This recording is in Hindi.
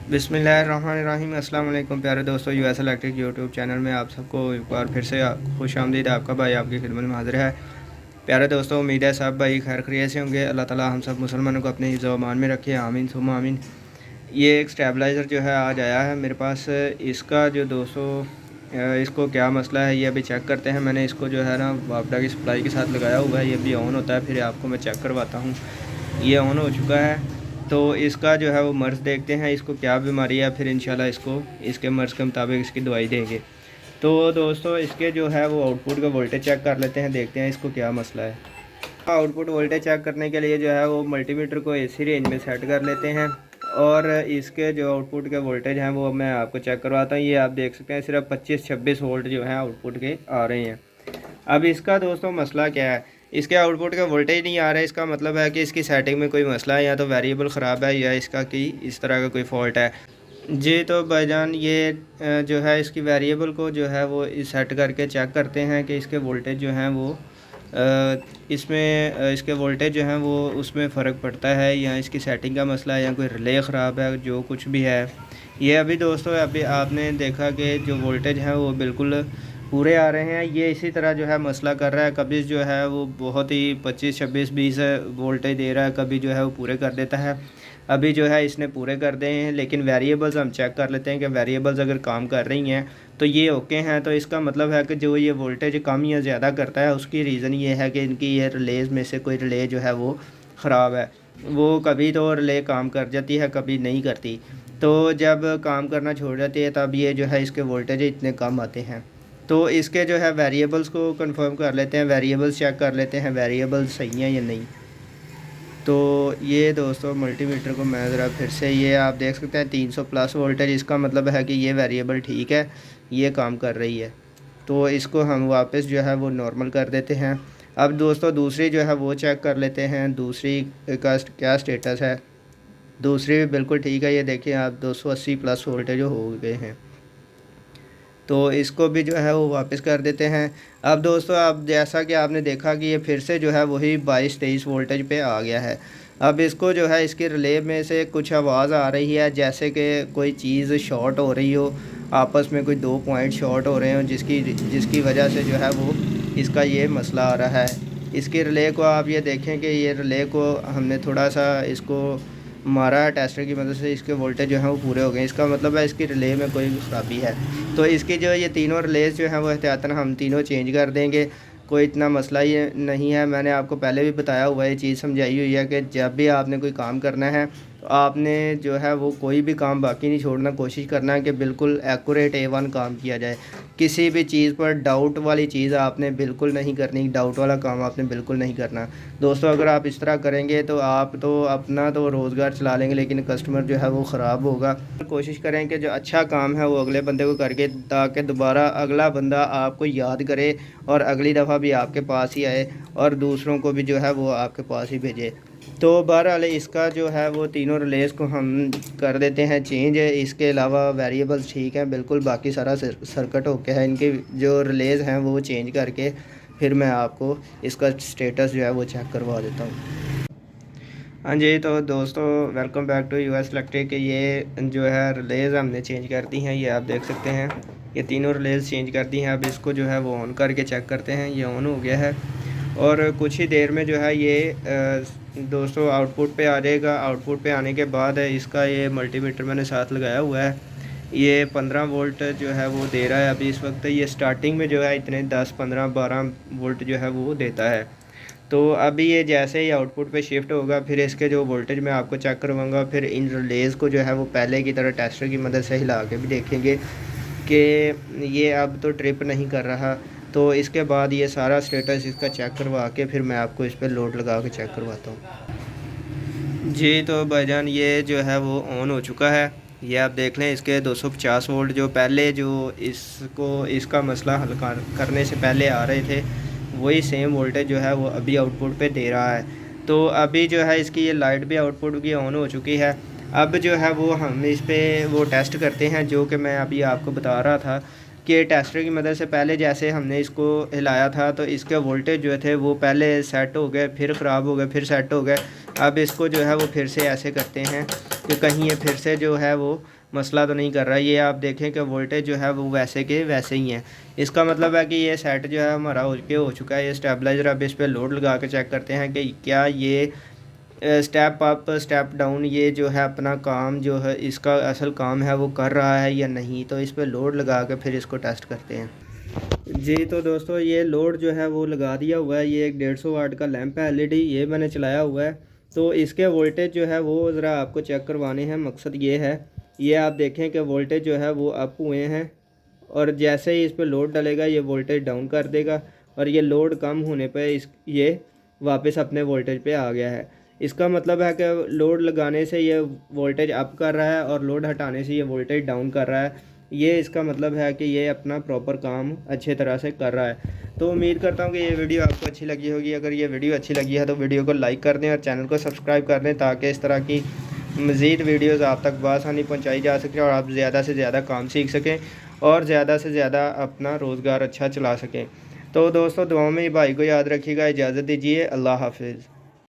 बिस्मिल्लाहिर्रहमानिर्रहीम। अस्सलाम वालेकुम प्यारे दोस्तों, यूएस इलेक्ट्रिक यूट्यूब चैनल में आप सबको एक बार फिर से खुश आमदीद। आपका भाई आपकी खिदमत में हाजिर है। प्यारे दोस्तों, उम्मीद है सब भाई खैर खैरियत से होंगे। अल्लाह ताला हम सब मुसलमानों को अपने हिफ्ज़ व अमान में रखे, आमीन सुम्मा आमीन। ये एक स्टेबलाइज़र जो है आज आया है मेरे पास। इसका जो दोस्तों इसको क्या मसला है ये अभी चेक करते हैं। मैंने इसको जो है ना वापडा की सप्लाई के साथ लगाया हुआ है। ये भी ऑन होता है, फिर आपको मैं चेक करवाता हूँ। ये ऑन हो चुका है। तो इसका जो है वो मर्ज़ देखते हैं, इसको क्या बीमारी है, फिर इंशाल्लाह इसको इसके मर्ज़ के मुताबिक इसकी दवाई देंगे। तो दोस्तों इसके जो है वो आउटपुट का वोल्टेज चेक कर लेते हैं, देखते हैं इसको क्या मसला है। आउटपुट वोल्टेज चेक करने के लिए जो है वो मल्टीमीटर को एसी रेंज में सेट कर लेते हैं और इसके जो आउटपुट के वोल्टेज हैं वो मैं आपको चेक करवाता हूँ। ये आप देख सकते हैं सिर्फ 25-26 वोल्ट जो है आउटपुट के आ रहे हैं। अब इसका दोस्तों मसला क्या है, इसके आउटपुट का वोल्टेज नहीं आ रहा है। इसका मतलब है कि इसकी सेटिंग में कोई मसला है, या तो वेरिएबल ख़राब है या इसका कि इस तरह का कोई फॉल्ट है। जी तो भाईजान ये जो है इसकी वेरिएबल को जो है वो सेट करके चेक करते हैं कि इसके वोल्टेज जो हैं वो इसमें इसके वोल्टेज जो हैं वो उसमें फ़र्क पड़ता है, या इसकी सेटिंग का मसला है, या कोई रिले ख़राब है, जो कुछ भी है। ये अभी दोस्तों अभी आपने देखा कि जो वोल्टेज हैं वो बिल्कुल पूरे आ रहे हैं। ये इसी तरह जो है मसला कर रहा है, कभी जो है वो बहुत ही 25 26 20 वोल्टेज दे रहा है, कभी जो है वो पूरे कर देता है। अभी जो है इसने पूरे कर दिए हैं, लेकिन वेरिएबल्स हम चेक कर लेते हैं कि वेरिएबल्स अगर काम कर रही हैं तो ये ओके हैं। तो इसका मतलब है कि जो ये वोल्टेज कम या ज़्यादा करता है उसकी रीज़न ये है कि इनकी ये रिलेज में से कोई रिले जो है वो ख़राब है। वो कभी तो रिले काम कर जाती है, कभी नहीं करती। तो जब काम करना छोड़ जाती है तब ये जो है इसके वोल्टेज इतने कम आते हैं। तो इसके जो है वेरिएबल्स को कंफर्म कर लेते हैं, वेरिएबल्स चेक कर लेते हैं वेरिएबल्स सही हैं या नहीं। तो ये दोस्तों मल्टीमीटर को मैं ज़रा फिर से, ये आप देख सकते हैं 300 प्लस वोल्टेज, इसका मतलब है कि ये वेरिएबल ठीक है, ये काम कर रही है। तो इसको हम वापस जो है वो नॉर्मल कर देते हैं। अब दोस्तों दूसरी जो है वो चेक कर लेते हैं, दूसरी का क्या स्टेटस है। दूसरी भी बिल्कुल ठीक है, ये देखिए आप 280 प्लस वोल्टेज हो गए हैं। तो इसको भी जो है वो वापस कर देते हैं। अब दोस्तों अब जैसा कि आपने देखा कि ये फिर से जो है वही 22-23 वोल्टेज पे आ गया है। अब इसको जो है इसकी रिले में से कुछ आवाज़ आ रही है, जैसे कि कोई चीज़ शॉर्ट हो रही हो, आपस में कोई दो पॉइंट शॉर्ट हो रहे हो, जिसकी जिसकी वजह से जो है वो इसका ये मसला आ रहा है। इसकी रिले को आप ये देखें कि ये रिले को हमने थोड़ा सा इसको मारा है टेस्टर की मदद से, इसके वोल्टेज जो हैं वो पूरे हो गए। इसका मतलब है इसकी रिले में कोई खराबी है। तो इसकी जो ये तीनों रिलेज जो हैं वो एहतियातन हम तीनों चेंज कर देंगे। कोई इतना मसला ये नहीं है, मैंने आपको पहले भी बताया हुआ है, ये चीज़ समझाई हुई है कि जब भी आपने कोई काम करना है तो आपने जो है वो कोई भी काम बाकी नहीं छोड़ना, कोशिश करना है कि बिल्कुल एक्यूरेट A1 काम किया जाए। किसी भी चीज़ पर डाउट वाली चीज़ आपने बिल्कुल नहीं करनी, डाउट वाला काम आपने बिल्कुल नहीं करना। दोस्तों अगर आप इस तरह करेंगे तो आप तो अपना तो रोज़गार चला लेंगे, लेकिन कस्टमर जो है वो ख़राब होगा। कोशिश करें कि जो अच्छा काम है वो अगले बंदे को करके, ताकि दोबारा अगला बंदा आपको याद करे और अगली दफ़ा भी आपके पास ही आए और दूसरों को भी जो है वो आपके पास ही भेजे। तो बहरहाल इसका जो है वो तीनों रिलेज़ को हम कर देते हैं चेंज। इसके अलावा वेरिएबल्स ठीक हैं बिल्कुल, बाकी सारा सर्किट ओके है। इनके जो रिलेज़ हैं वो चेंज करके फिर मैं आपको इसका स्टेटस जो है वो चेक करवा देता हूँ। हाँ जी, तो दोस्तों welcome back to US electric. ये जो है रिलेज़ हमने चेंज कर दी हैं, ये आप देख सकते हैं, ये तीनों रिलेज़ चेंज कर दी हैं। अब इसको जो है वो ऑन करके चेक करते हैं। ये ऑन हो गया है और कुछ ही देर में जो है ये दोस्तों आउटपुट पे आ जाएगा। आउटपुट पे आने के बाद इसका ये मल्टीमीटर मैंने साथ लगाया हुआ है, ये 15 वोल्ट जो है वो दे रहा है अभी इस वक्त। ये स्टार्टिंग में जो है इतने 10 15 12 वोल्ट जो है वो देता है। तो अभी ये जैसे ही आउटपुट पे शिफ्ट होगा फिर इसके जो वोल्टेज मैं आपको चेक करवाऊँगा, फिर इन रिलेज़ को जो है वो पहले की तरह टेस्टर की मदद से हिला के भी देखेंगे कि ये अब तो ट्रिप नहीं कर रहा। तो इसके बाद ये सारा स्टेटस इसका चेक करवा के फिर मैं आपको इस पर लोड लगा के चेक करवाता हूँ। जी तो भाईजान ये जो है वो ऑन हो चुका है। ये आप देख लें, इसके 250 वोल्ट जो पहले जो इसको इसका मसला हल करने से पहले आ रहे थे, वही सेम वोल्टेज जो है वो अभी आउटपुट पे दे रहा है। तो अभी जो है इसकी ये लाइट भी आउटपुट की ऑन हो चुकी है। अब जो है वो हम इस पर वो टेस्ट करते हैं जो कि मैं अभी आपको बता रहा था के टेस्टर की मदद से पहले जैसे हमने इसको हिलाया था तो इसके वोल्टेज जो थे वो पहले सेट हो गए, फिर ख़राब हो गए, फिर सेट हो गए। अब इसको जो है वो फिर से ऐसे करते हैं कि कहीं ये फिर से जो है वो मसला तो नहीं कर रहा। ये आप देखें कि वोल्टेज जो है वो वैसे के वैसे ही हैं। इसका मतलब है कि ये सेट जो है हमारा हो चुका है। ये स्टेबलाइज़र अब इस पर लोड लगा के चेक करते हैं कि क्या ये स्टेप अप स्टेप डाउन ये जो है अपना काम जो है इसका असल काम है वो कर रहा है या नहीं। तो इस पर लोड लगा के फिर इसको टेस्ट करते हैं जी। तो दोस्तों ये लोड जो है वो लगा दिया हुआ है। ये एक 150 वाट का लैंप है एलईडी, ये मैंने चलाया हुआ है। तो इसके वोल्टेज जो है वो ज़रा आपको चेक करवाने हैं। मकसद ये है, ये आप देखें कि वोल्टेज जो है वो अप हुए हैं और जैसे ही इस पर लोड डलेगा ये वोल्टेज डाउन कर देगा और ये लोड कम होने पे ये वापस अपने वोल्टेज पे आ गया है। इसका मतलब है कि लोड लगाने से ये वोल्टेज अप कर रहा है और लोड हटाने से ये वोल्टेज डाउन कर रहा है। ये इसका मतलब है कि ये अपना प्रॉपर काम अच्छे तरह से कर रहा है। तो उम्मीद करता हूँ कि ये वीडियो आपको अच्छी लगी होगी। अगर ये वीडियो अच्छी लगी है तो वीडियो को लाइक कर दें और चैनल को सब्सक्राइब कर दें ताकि इस तरह की मज़ीद वीडियोज़ आप तक बआसानी पहुँचाई जा सकें और आप ज़्यादा से ज़्यादा काम सीख सकें और ज़्यादा से ज़्यादा अपना रोज़गार अच्छा चला सकें। तो दोस्तों दुआओं में भाई को याद रखिएगा। इजाज़त दीजिए। अल्लाह हाफिज़।